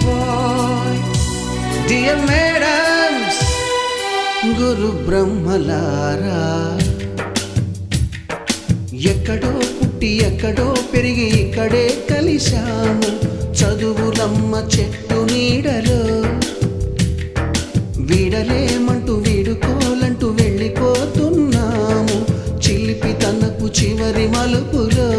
Bye. Dear madams, గురు బ్రహ్మలారా, ఎక్కడో పుట్టి ఎక్కడో పెరిగి ఇక్కడే కలిశాము చదువులమ్మ చెట్టు నీడలో. వీడలేమంటూ వీడుకోలంటూ వెళ్ళిపోతున్నాము చిలిపి తనకు చివరి మలుపులో.